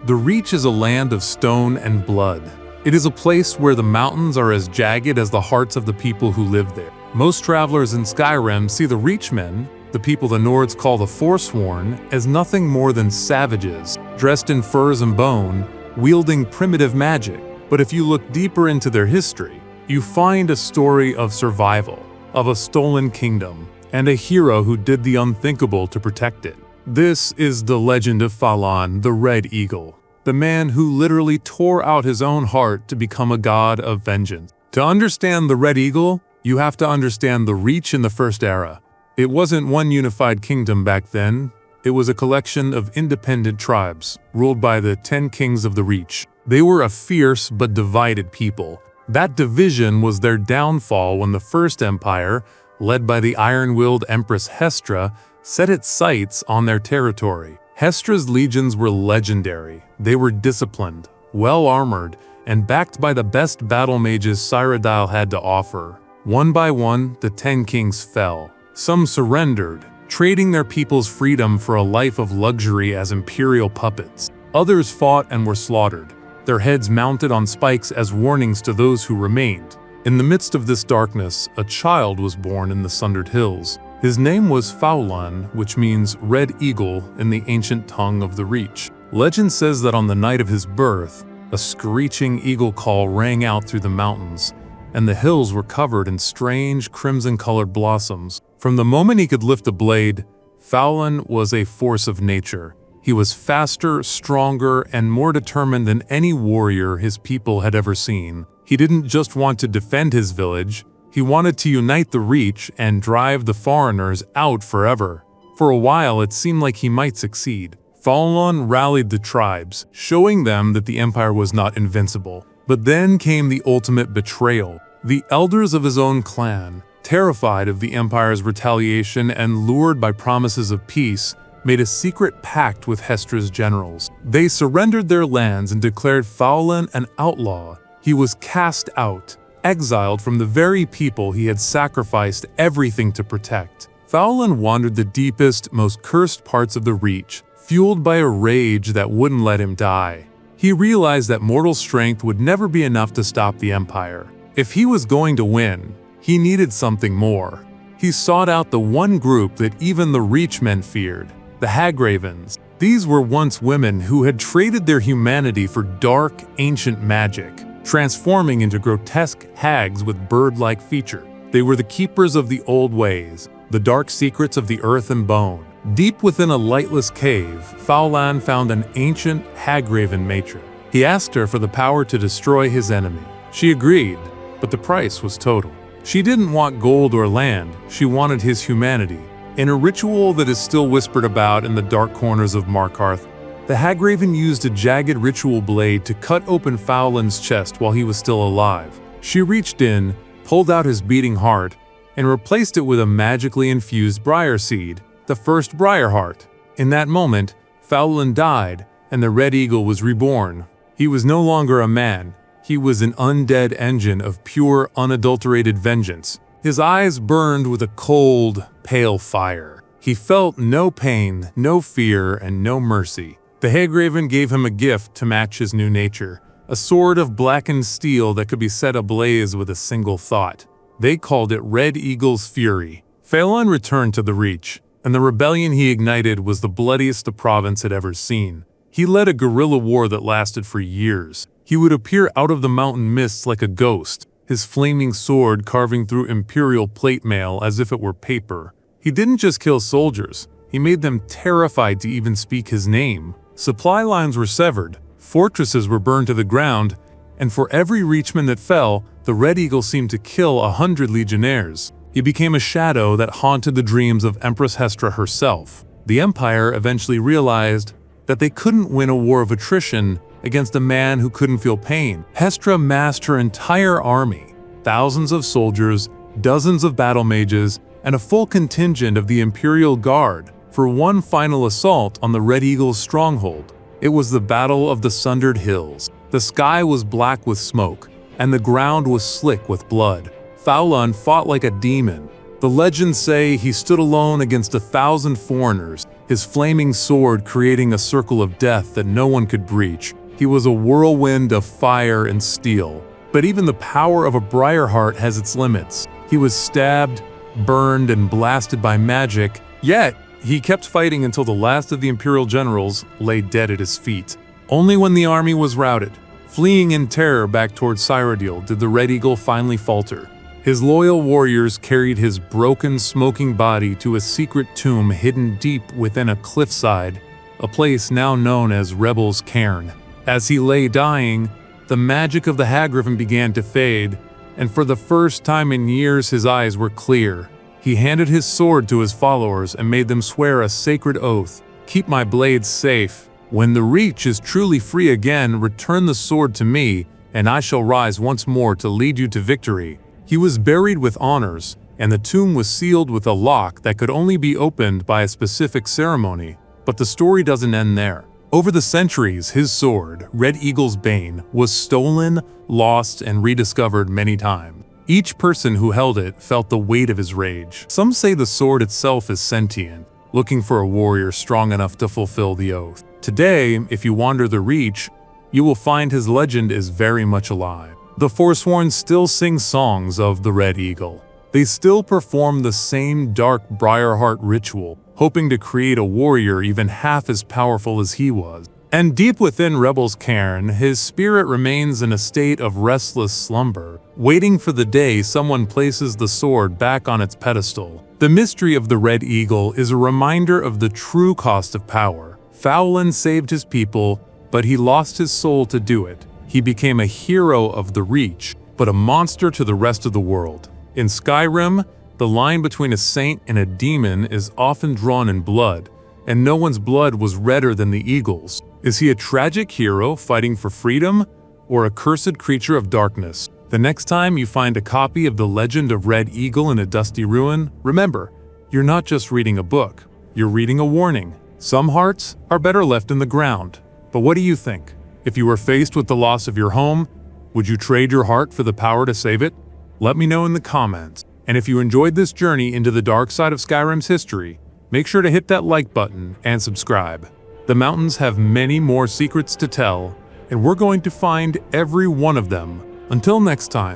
The Reach is a land of stone and blood. It is a place where the mountains are as jagged as the hearts of the people who live there. Most travelers in Skyrim see the Reachmen, the people the Nords call the Forsworn, as nothing more than savages, dressed in furs and bone, wielding primitive magic. But if you look deeper into their history, you find a story of survival, of a stolen kingdom, and a hero who did the unthinkable to protect it. This is the legend of Faolan, the Red Eagle, the man who literally tore out his own heart to become a god of vengeance. To understand the Red Eagle, you have to understand the Reach in the First Era. It wasn't one unified kingdom back then. It was a collection of independent tribes, ruled by the 10 kings of the Reach. They were a fierce but divided people. That division was their downfall when the First Empire, led by the iron-willed Empress Hestra, set its sights on their territory. Hestra's legions were legendary. They were disciplined, well-armored, and backed by the best battle mages Cyrodiil had to offer. One by one, the 10 kings fell. Some surrendered, trading their people's freedom for a life of luxury as imperial puppets. Others fought and were slaughtered, their heads mounted on spikes as warnings to those who remained. In the midst of this darkness, a child was born in the Sundered Hills. His name was Faolan, which means Red Eagle in the ancient tongue of the Reach. Legend says that on the night of his birth, a screeching eagle call rang out through the mountains, and the hills were covered in strange crimson-colored blossoms. From the moment he could lift a blade, Faolan was a force of nature. He was faster, stronger, and more determined than any warrior his people had ever seen. He didn't just want to defend his village, he wanted to unite the Reach and drive the foreigners out forever. For a while, it seemed like he might succeed. Faolan rallied the tribes, showing them that the Empire was not invincible. But then came the ultimate betrayal. The elders of his own clan, terrified of the Empire's retaliation and lured by promises of peace, made a secret pact with Hestra's generals. They surrendered their lands and declared Faolan an outlaw. He was cast out, exiled from the very people he had sacrificed everything to protect. Faolan wandered the deepest, most cursed parts of the Reach, fueled by a rage that wouldn't let him die. He realized that mortal strength would never be enough to stop the Empire. If he was going to win, he needed something more. He sought out the one group that even the Reachmen feared, the Hagravens. These were once women who had traded their humanity for dark, ancient magic, transforming into grotesque hags with bird-like features. They were the keepers of the old ways, the dark secrets of the earth and bone. Deep within a lightless cave, Faolan found an ancient Hagraven matron. He asked her for the power to destroy his enemy. She agreed, but the price was total. She didn't want gold or land, she wanted his humanity. In a ritual that is still whispered about in the dark corners of Markarth, the Hagraven used a jagged ritual blade to cut open Faolan's chest while he was still alive. She reached in, pulled out his beating heart, and replaced it with a magically infused briar seed, the first Briarheart. In that moment, Faolan died, and the Red Eagle was reborn. He was no longer a man. He was an undead engine of pure, unadulterated vengeance. His eyes burned with a cold, pale fire. He felt no pain, no fear, and no mercy. The Hagraven gave him a gift to match his new nature, a sword of blackened steel that could be set ablaze with a single thought. They called it Red Eagle's Fury. Faolan returned to the Reach, and the rebellion he ignited was the bloodiest the province had ever seen. He led a guerrilla war that lasted for years. He would appear out of the mountain mists like a ghost, his flaming sword carving through imperial plate mail as if it were paper. He didn't just kill soldiers, he made them terrified to even speak his name. Supply lines were severed, fortresses were burned to the ground, and for every Reachman that fell, the Red Eagle seemed to kill 100 legionnaires. He became a shadow that haunted the dreams of Empress Hestra herself. The Empire eventually realized that they couldn't win a war of attrition against a man who couldn't feel pain. Hestra massed her entire army, thousands of soldiers, dozens of battle mages, and a full contingent of the Imperial Guard for one final assault on the Red Eagle's stronghold. It was the Battle of the Sundered Hills. The sky was black with smoke, and the ground was slick with blood. Faolan fought like a demon. The legends say he stood alone against 1,000 foreigners, his flaming sword creating a circle of death that no one could breach. He was a whirlwind of fire and steel. But even the power of a Briarheart has its limits. He was stabbed, burned, and blasted by magic, yet he kept fighting until the last of the Imperial generals lay dead at his feet. Only when the army was routed, fleeing in terror back towards Cyrodiil, did the Red Eagle finally falter. His loyal warriors carried his broken, smoking body to a secret tomb hidden deep within a cliffside, a place now known as Rebels' Cairn. As he lay dying, the magic of the Hagravens began to fade, and for the first time in years his eyes were clear. He handed his sword to his followers and made them swear a sacred oath: "Keep my blades safe. When the Reach is truly free again, return the sword to me, and I shall rise once more to lead you to victory." He was buried with honors, and the tomb was sealed with a lock that could only be opened by a specific ceremony. But the story doesn't end there. Over the centuries, his sword, Red Eagle's Bane, was stolen, lost, and rediscovered many times. Each person who held it felt the weight of his rage. Some say the sword itself is sentient, looking for a warrior strong enough to fulfill the oath. Today, if you wander the Reach, you will find his legend is very much alive. The Forsworn still sing songs of the Red Eagle. They still perform the same dark Briarheart ritual, hoping to create a warrior even half as powerful as he was. And deep within Rebels' Cairn, his spirit remains in a state of restless slumber, waiting for the day someone places the sword back on its pedestal. The mystery of the Red Eagle is a reminder of the true cost of power. Faolan saved his people, but he lost his soul to do it. He became a hero of the Reach, but a monster to the rest of the world. In Skyrim, the line between a saint and a demon is often drawn in blood, and no one's blood was redder than the Eagle's. Is he a tragic hero fighting for freedom, or a cursed creature of darkness? The next time you find a copy of The Legend of Red Eagle in a dusty ruin, remember, you're not just reading a book, you're reading a warning. Some hearts are better left in the ground. But what do you think? If you were faced with the loss of your home, would you trade your heart for the power to save it? Let me know in the comments. And if you enjoyed this journey into the dark side of Skyrim's history, make sure to hit that like button and subscribe. The mountains have many more secrets to tell, and we're going to find every one of them. Until next time.